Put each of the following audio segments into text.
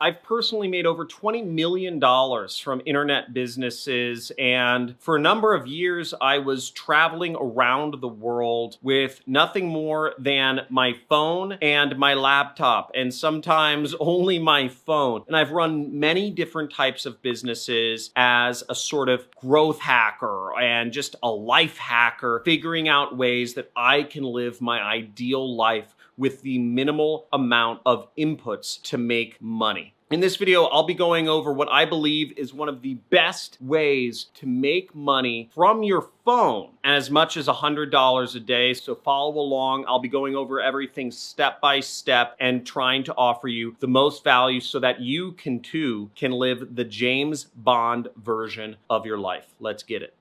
I've personally made over $20 million from internet businesses, and for a number of years, I was traveling around the world with nothing more than my phone and my laptop, and sometimes only my phone. And I've run many different types of businesses as a sort of growth hacker and just a life hacker, figuring out ways that I can live my ideal life with the minimal amount of inputs to make money. In this video, I'll be going over what I believe is one of the best ways to make money from your phone, as much as $100 a day. So follow along. I'll be going over everything step by step and trying to offer you the most value so that you can live the James Bond version of your life. Let's get it.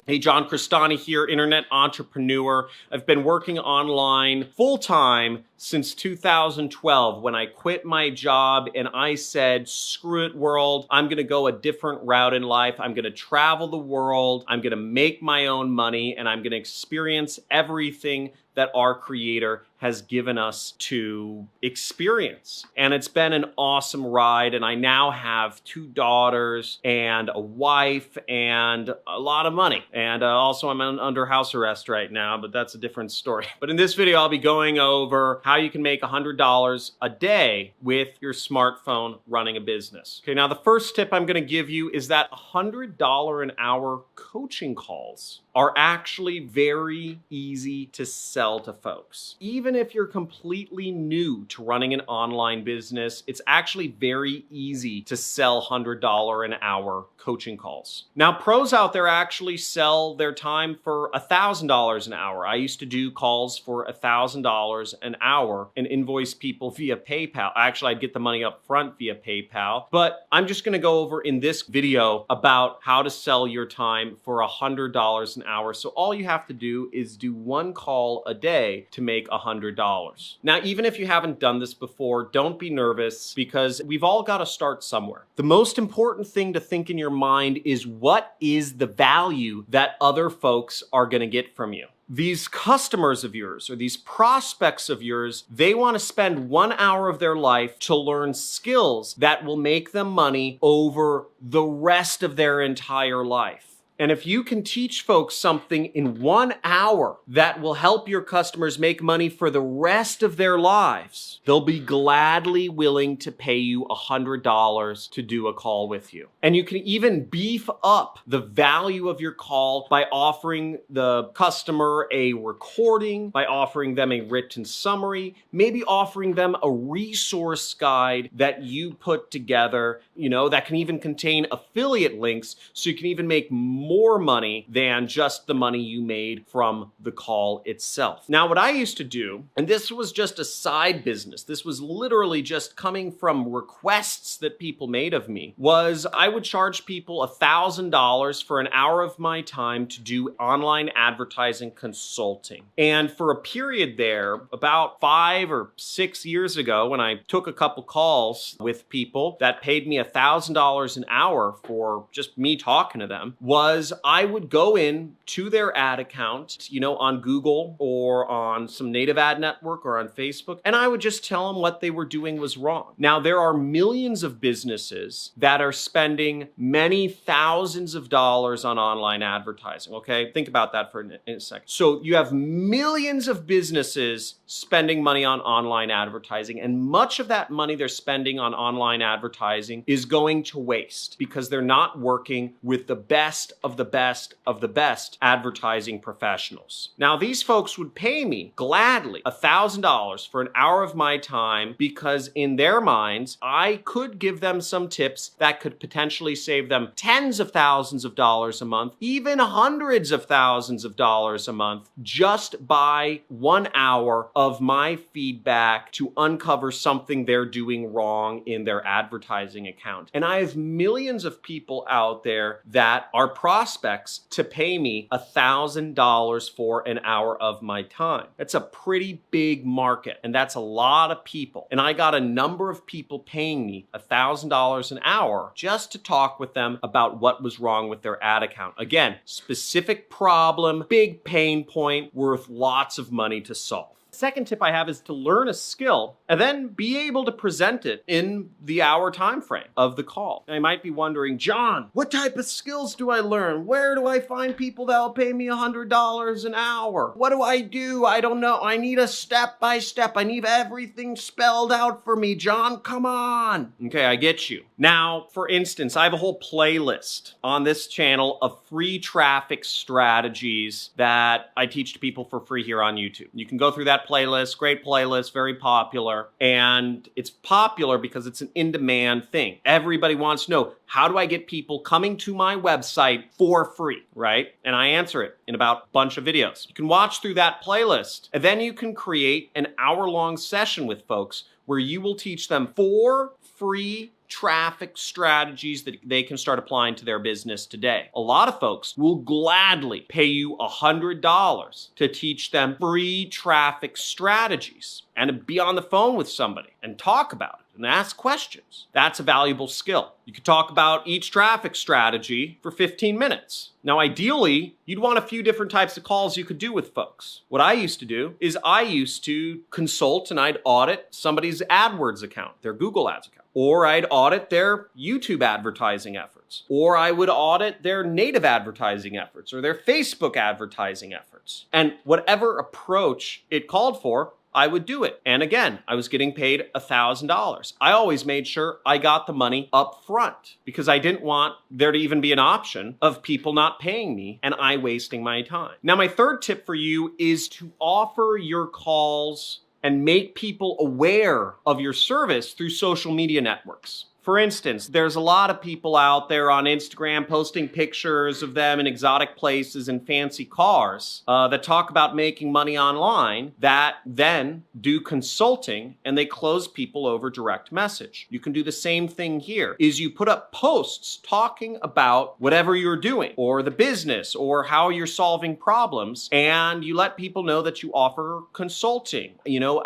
Hey, John Crestani here, internet entrepreneur. I've been working online full-time since 2012 when I quit my job and I said, screw it, world. I'm gonna go a different route in life. I'm gonna travel the world. I'm gonna make my own money and I'm gonna experience everything that our Creator has given us to experience. And it's been an awesome ride. And I now have 2 daughters and a wife and a lot of money. And also I'm under house arrest right now, but that's a different story. But in this video, I'll be going over how you can make $100 a day with your smartphone running a business. Okay, now the first tip I'm gonna give you is that $100 an hour coaching calls are actually very easy to sell to folks. Even if you're completely new to running an online business, it's actually very easy to sell $100 an hour coaching calls. Now, pros out there actually sell their time for $1,000 an hour. I used to do calls for $1,000 an hour and invoice people via PayPal. Actually, I'd get the money up front via PayPal, but I'm just gonna go over in this video about how to sell your time for $100 an hour. So all you have to do is do 1 call a day to make $100. Now, even if you haven't done this before, don't be nervous because we've all got to start somewhere. The most important thing to think in your mind is, what is the value that other folks are going to get from you? These customers of yours or these prospects of yours, they want to spend 1 hour of their life to learn skills that will make them money over the rest of their entire life. And if you can teach folks something in 1 hour that will help your customers make money for the rest of their lives, they'll be gladly willing to pay you $100 to do a call with you. And you can even beef up the value of your call by offering the customer a recording, by offering them a written summary, maybe offering them a resource guide that you put together, that can even contain affiliate links so you can even make more money than just the money you made from the call itself. Now, what I used to do, and this was just a side business, this was literally just coming from requests that people made of me, was I would charge people $1,000 for an hour of my time to do online advertising consulting. And for a period there, about 5 or 6 years ago, when I took a couple calls with people that paid me $1,000 an hour for just me talking to them, was I would go in to their ad account, on Google or on some native ad network or on Facebook, and I would just tell them what they were doing was wrong. Now, there are millions of businesses that are spending many thousands of dollars on online advertising, okay? Think about that for a second. So you have millions of businesses spending money on online advertising, and much of that money they're spending on online advertising is going to waste because they're not working with the best of the best of the best advertising professionals. Now, these folks would pay me gladly $1,000 for an hour of my time because in their minds, I could give them some tips that could potentially save them tens of thousands of dollars a month, even hundreds of thousands of dollars a month, just by 1 hour of my feedback to uncover something they're doing wrong in their advertising account. And I have millions of people out there that are prospects to pay me $1,000 for an hour of my time. That's a pretty big market, and that's a lot of people. And I got a number of people paying me $1,000 an hour just to talk with them about what was wrong with their ad account. Again, specific problem, big pain point, worth lots of money to solve. Second tip I have is to learn a skill and then be able to present it in the hour time frame of the call. And I might be wondering, John, what type of skills do I learn? Where do I find people that'll pay me $100 an hour? What do I do? I don't know. I need a step-by-step. I need everything spelled out for me, John. Come on. Okay, I get you. Now, for instance, I have a whole playlist on this channel of free traffic strategies that I teach to people for free here on YouTube. You can go through that playlist, great playlist, very popular. And it's popular because it's an in-demand thing. Everybody wants to know, how do I get people coming to my website for free, right? And I answer it in about a bunch of videos. You can watch through that playlist, and then you can create an hour-long session with folks where you will teach them 4 free traffic strategies that they can start applying to their business today. A lot of folks will gladly pay you $100 to teach them free traffic strategies and to be on the phone with somebody and talk about it and ask questions. That's a valuable skill. You could talk about each traffic strategy for 15 minutes. Now, ideally, you'd want a few different types of calls you could do with folks. What I used to do is I used to consult and I'd audit somebody's AdWords account, their Google Ads account. Or I'd audit their YouTube advertising efforts. Or I would audit their native advertising efforts or their Facebook advertising efforts. And whatever approach it called for, I would do it. And again, I was getting paid $1,000. I always made sure I got the money up front because I didn't want there to even be an option of people not paying me and I wasting my time. Now, my third tip for you is to offer your calls and make people aware of your service through social media networks. For instance, there's a lot of people out there on Instagram posting pictures of them in exotic places and fancy cars that talk about making money online that then do consulting and they close people over direct message. You can do the same thing here, is you put up posts talking about whatever you're doing or the business or how you're solving problems, and you let people know that you offer consulting,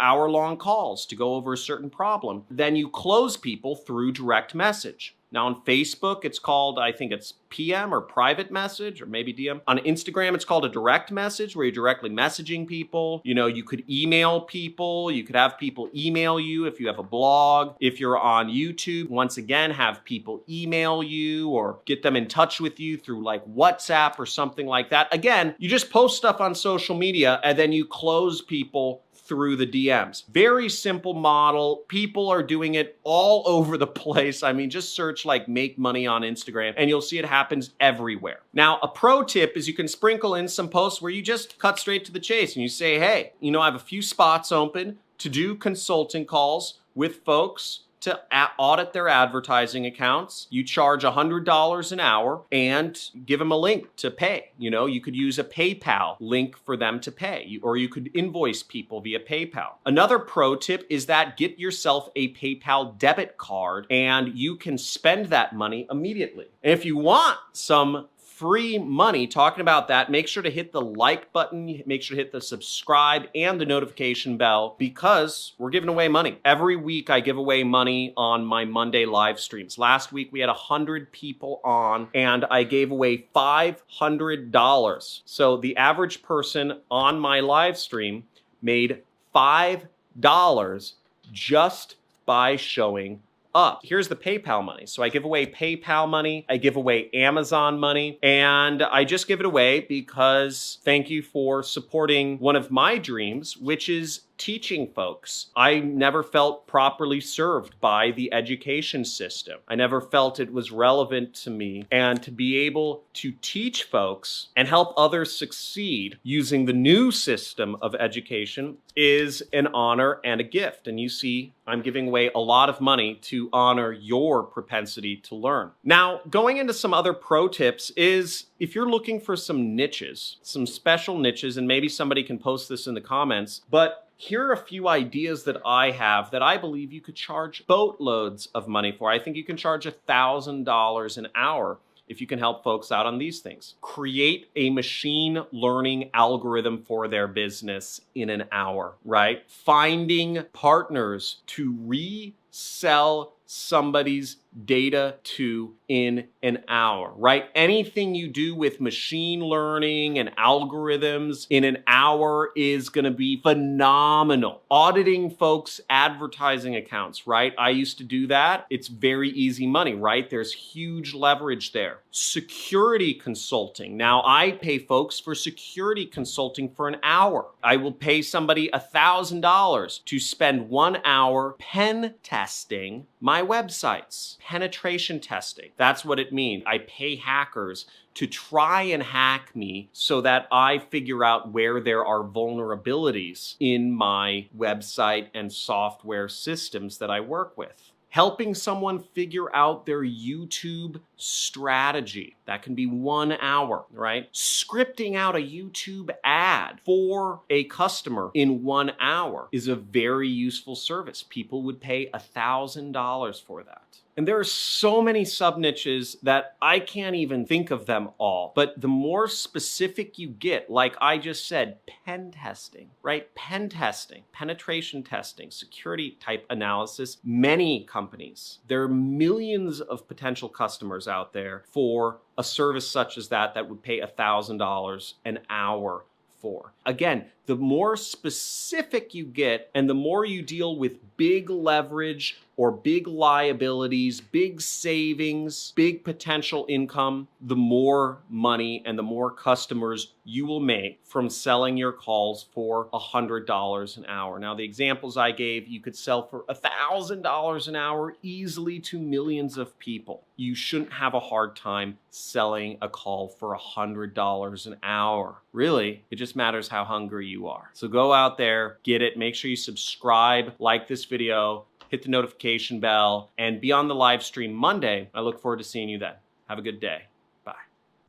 hour-long calls to go over a certain problem. Then you close people through direct message. Now on Facebook, it's called, I think it's PM or private message or maybe DM. On Instagram, it's called a direct message where you're directly messaging people. You could email people. You could have people email you if you have a blog. If you're on YouTube, once again, have people email you or get them in touch with you through like WhatsApp or something like that. Again, you just post stuff on social media and then you close people through the DMs. Very simple model. People are doing it all over the place. I mean, just search like make money on Instagram and you'll see it happens everywhere. Now, a pro tip is you can sprinkle in some posts where you just cut straight to the chase and you say, hey, I have a few spots open to do consulting calls with folks to audit their advertising accounts. You charge $100 an hour and give them a link to pay. You could use a PayPal link for them to pay, or you could invoice people via PayPal. Another pro tip is that get yourself a PayPal debit card and you can spend that money immediately. And if you want some free money talking about that, make sure to hit the like button, make sure to hit the subscribe and the notification bell because we're giving away money. Every week I give away money on my Monday live streams. Last week we had 100 people on and I gave away $500. So the average person on my live stream made $5 just by showing up. Here's the PayPal money. So I give away PayPal money, I give away Amazon money, and I just give it away because thank you for supporting one of my dreams, which is teaching folks. I never felt properly served by the education system. I never felt it was relevant to me. And to be able to teach folks and help others succeed using the new system of education is an honor and a gift. And you see, I'm giving away a lot of money to honor your propensity to learn. Now, going into some other pro tips is if you're looking for some niches, some special niches, and maybe somebody can post this in the comments, but here are a few ideas that I have that I believe you could charge boatloads of money for. I think you can charge $1,000 an hour if you can help folks out on these things. Create a machine learning algorithm for their business in an hour, right? Finding partners to resell somebody's data to in an hour, right? Anything you do with machine learning and algorithms in an hour is going to be phenomenal. Auditing folks' advertising accounts, right? I used to do that. It's very easy money, right? There's huge leverage there. Security consulting. Now I pay folks for security consulting for an hour. I will pay somebody $1,000 to spend 1 hour pen testing my websites. Penetration testing. That's what it means. I pay hackers to try and hack me so that I figure out where there are vulnerabilities in my website and software systems that I work with. Helping someone figure out their YouTube strategy. That can be 1 hour, right? Scripting out a YouTube ad for a customer in 1 hour is a very useful service. People would pay $1,000 for that. And there are so many sub-niches that I can't even think of them all. But the more specific you get, like I just said, pen testing, right? Pen testing, penetration testing, security type analysis, many companies, there are millions of potential customers out there for a service such as that would pay $1,000 an hour for. Again, the more specific you get and the more you deal with big leverage or big liabilities, big savings, big potential income, the more money and the more customers you will make from selling your calls for $100 an hour. Now, the examples I gave, you could sell for $1,000 an hour easily to millions of people. You shouldn't have a hard time selling a call for $100 an hour. Really, it just matters how hungry you are. So go out there, get it, make sure you subscribe, like this video, hit the notification bell, and be on the live stream Monday. I look forward to seeing you then. Have a good day. Bye.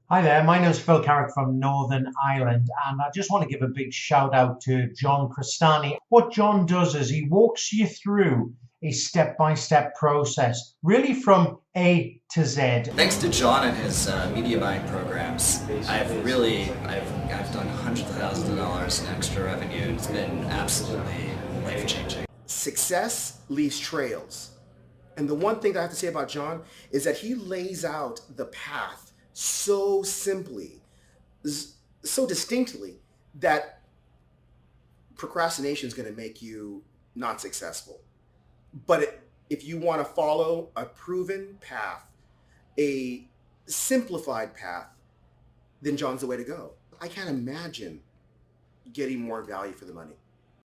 Hi there, my name is Phil Carrick from Northern Ireland, and I just want to give a big shout out to John Crestani. What John does is he walks you through a step-by-step process, really from A to Z. Thanks to John and his media buying programs, I've done hundreds of thousands of dollars in extra revenue. It's been absolutely life-changing. Success leaves trails. And the one thing that I have to say about John is that he lays out the path so simply, so distinctly, that procrastination is going to make you not successful. But if you want to follow a proven path, a simplified path, then John's the way to go. I can't imagine getting more value for the money.